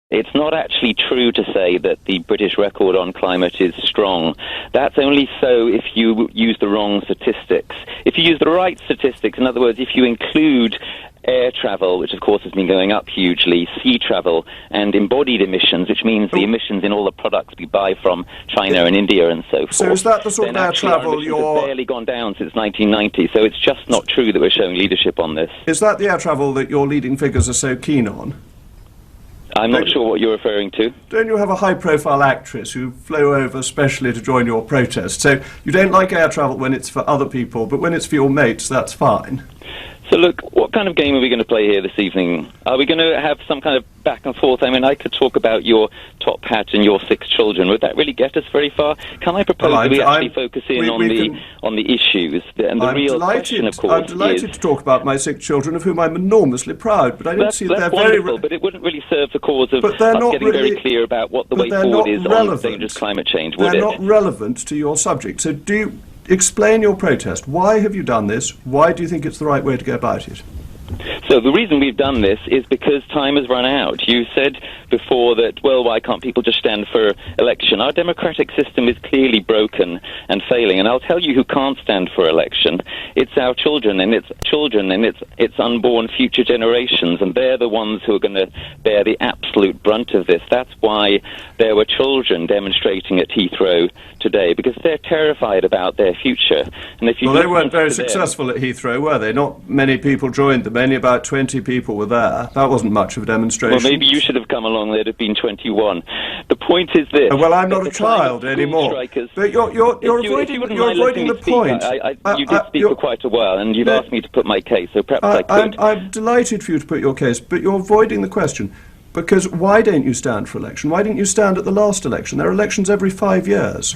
It's not actually true to say that the British record on climate is strong. That's only so if you use the wrong statistics. If you use the right statistics, in other words, if you include air travel, which of course has been going up hugely, sea travel, and embodied emissions, which means the emissions in all the products we buy from China and India and so forth. So is that the sort of air travel you're... barely gone down since 1990, so it's just not true that we're showing leadership on this. Is that the air travel that your leading figures are so keen on? I'm not sure what you're referring to. Don't you have a high-profile actress who flew over specially to join your protest? So you don't like air travel when it's for other people, but when it's for your mates, that's fine. So look, what kind of game are we going to play here this evening? Are we going to have some kind of back and forth? I mean, I could talk about your top hat and your 6 children. Would that really get us very far? Can I propose that we actually focus in on the issues? And the real question, of course, I'm delighted to talk about my 6 children, of whom I'm enormously proud, but I don't see that they're wonderful, but it wouldn't really serve the cause of us getting very clear about what the way forward is on dangerous climate change, would it? They're not relevant to your subject. So do you explain your protest. Why have you done this? Why do you think it's the right way to go about it? So the reason we've done this is because time has run out. You said before that, well, why can't people just stand for election? Our democratic system is clearly broken and failing, and I'll tell you who can't stand for election. It's our children, and its unborn future generations, and they're the ones who are going to bear the absolute brunt of this. That's why there were children demonstrating at Heathrow today, because they're terrified about their future. And if you they weren't very successful at Heathrow, were they? Not many people joined them. Only about 20 people were there. That wasn't much of a demonstration. Well, maybe you should have come along. There'd have been 21. The point is this. Well, I'm not a child anymore. But you're avoiding the point. You did speak for quite a while, and you've asked me to put my case, so perhaps I could. I'm delighted for you to put your case, but you're avoiding the question. Because why don't you stand for election? Why didn't you stand at the last election? There are elections every 5 years.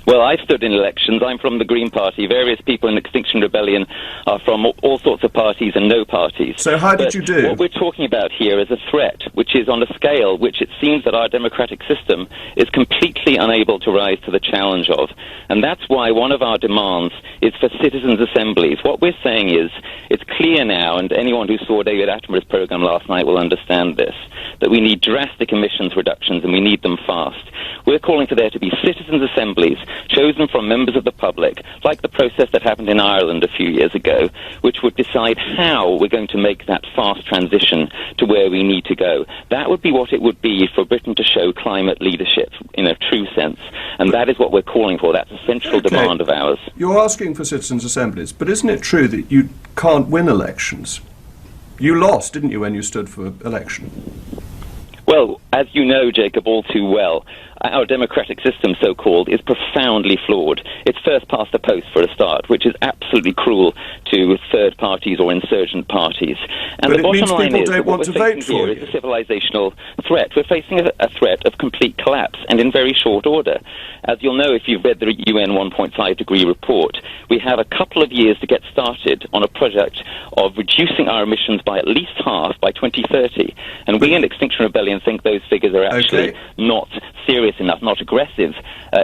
Well, I've stood in elections. I'm from the Green Party. Various people in Extinction Rebellion are from all sorts of parties and no parties. So how did you do? What we're talking about here is a threat, which is on a scale which it seems that our democratic system is completely unable to rise to the challenge of. And that's why one of our demands is for citizens' assemblies. What we're saying is, it's clear now, and anyone who saw David Attenborough's programme last night will understand this, that we need drastic emissions reductions, and we need them fast. We're calling for there to be citizens' assemblies chosen from members of the public, like the process that happened in Ireland a few years ago, which would decide how we're going to make that fast transition to where we need to go. That would be what it would be for Britain to show climate leadership in a true sense, and that is what we're calling for. That's a central demand of ours. You're asking for citizens' assemblies, but isn't it true that you can't win elections? You lost, didn't you, when you stood for election? Well, as you know, Jacob, all too well, our democratic system, so-called, is profoundly flawed. It's first past the post, for a start, which is absolutely cruel to third parties or insurgent parties. And but the bottom line is that what we're facing here is a civilizational threat. We're facing a threat of complete collapse, and in very short order. As you'll know if you've read the UN 1.5 degree report, we have a couple of years to get started on a project of reducing our emissions by at least half by 2030. And we in Extinction Rebellion think those figures are actually not serious enough, not aggressive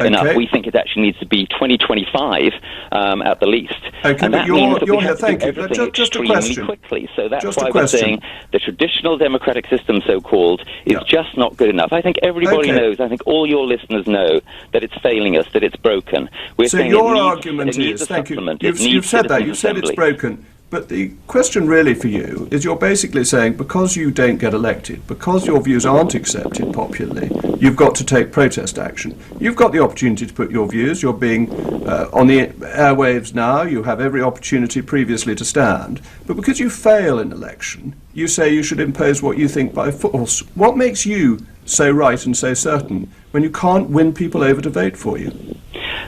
enough. We think it actually needs to be 2025 at the least. Okay, and that means that we have to do everything extremely quickly. So that's why we're saying the traditional democratic system, so-called, is just not good enough. I think everybody knows, I think all your listeners know, that it's failing us, that it's broken. We're so saying your argument is, thank you, you've said that, you've said it's broken. But the question really for you is you're basically saying because you don't get elected, because your views aren't accepted popularly, you've got to take protest action. You've got the opportunity to put your views. You're being on the airwaves now. You have every opportunity previously to stand. But because you fail in election, you say you should impose what you think by force. What makes you so right and so certain when you can't win people over to vote for you?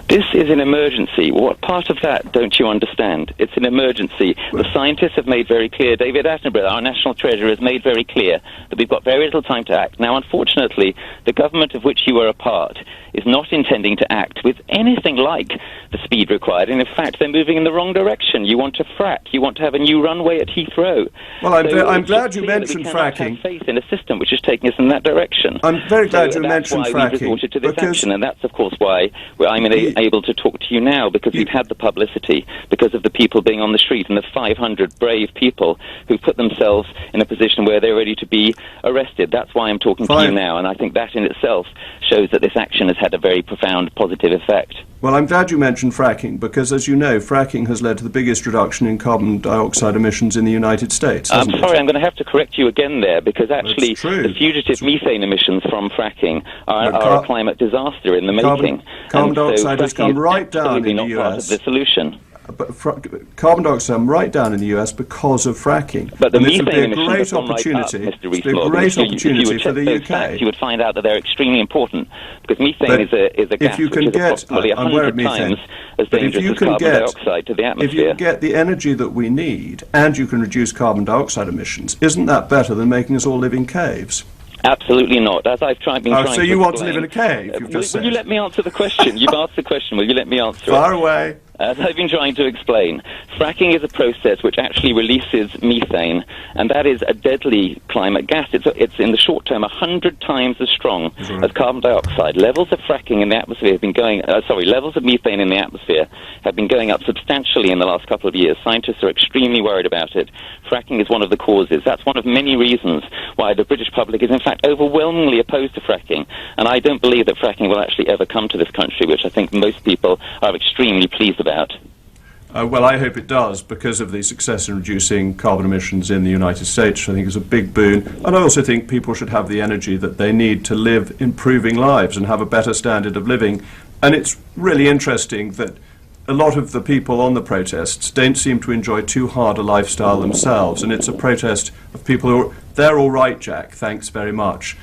This is an emergency. What part of that don't you understand? It's an emergency. The scientists have made very clear, David Attenborough, our national treasurer, has made very clear that we've got very little time to act. Now, unfortunately, the government of which you are a part is not intending to act with anything like the speed required. And in fact, they're moving in the wrong direction. You want to frack. You want to have a new runway at Heathrow. Well, I'm glad you mentioned fracking. Have faith in a system which is taking us in that direction. I'm very glad you mentioned fracking. That's why we've resorted to this action, and that's, of course, why I'm in a able to talk to you now because we've had the publicity, because of the people being on the street and the 500 brave people who put themselves in a position where they're ready to be arrested. That's why I'm talking to you now, and I think that in itself shows that this action has had a very profound positive effect. Well, I'm glad you mentioned fracking, because, as you know, fracking has led to the biggest reduction in carbon dioxide emissions in the United States, I'm sorry, I'm going to have to correct you again there, because actually the fugitive methane emissions from fracking are a climate disaster in the making. Carbon dioxide has come right down in the US. Part of the solution. But carbon dioxide right down in the US because of fracking. But the would methane be a great opportunity. It would be a great opportunity for the UK. Facts, you would find out that they're extremely important, because methane is a gas which is approximately 100 times as dangerous as carbon dioxide to the atmosphere. If you can get the energy that we need and you can reduce carbon dioxide emissions, isn't that better than making us all live in caves? Absolutely not. As I've been trying to so you want to live in a cave? Will you let me answer the question? You've asked the question. Will you let me answer it? Far away. As I've been trying to explain, fracking is a process which actually releases methane, and that is a deadly climate gas. It's in the short term 100 times as strong as carbon dioxide. Levels of fracking in the atmosphere have been levels of methane in the atmosphere have been going up substantially in the last couple of years. Scientists are extremely worried about it. Fracking is one of the causes. That's one of many reasons why the British public is in fact overwhelmingly opposed to fracking, and I don't believe that fracking will actually ever come to this country, which I think most people are extremely pleased about. Well, I hope it does, because of the success in reducing carbon emissions in the United States, which I think is a big boon. And I also think people should have the energy that they need to live improving lives and have a better standard of living. And it's really interesting that a lot of the people on the protests don't seem to enjoy too hard a lifestyle themselves. And it's a protest of people who are, they're all right, Jack, thanks very much.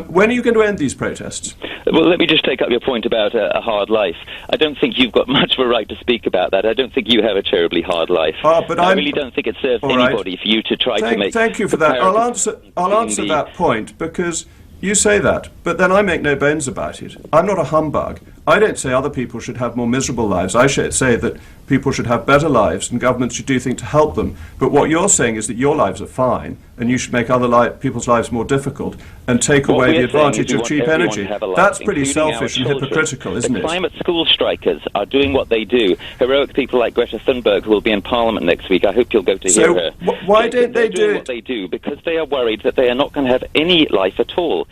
When are you going to end these protests? Well, let me just take up your point about a hard life. I don't think you've got much of a right to speak about that. I don't think you have a terribly hard life. But I really don't think it serves anybody for you to try to make... Thank you for that. I'll answer that point, because you say that, but then I make no bones about it. I'm not a humbug. I don't say other people should have more miserable lives. I should say that people should have better lives and governments should do things to help them. But what you're saying is that your lives are fine and you should make other people's lives more difficult and take away the advantage of cheap energy. That's pretty selfish and hypocritical, isn't it? The climate school strikers are doing what they do. Heroic people like Greta Thunberg, who will be in Parliament next week. I hope you'll go to hear her. Why don't they do what they do? Because they are worried that they are not going to have any life at all.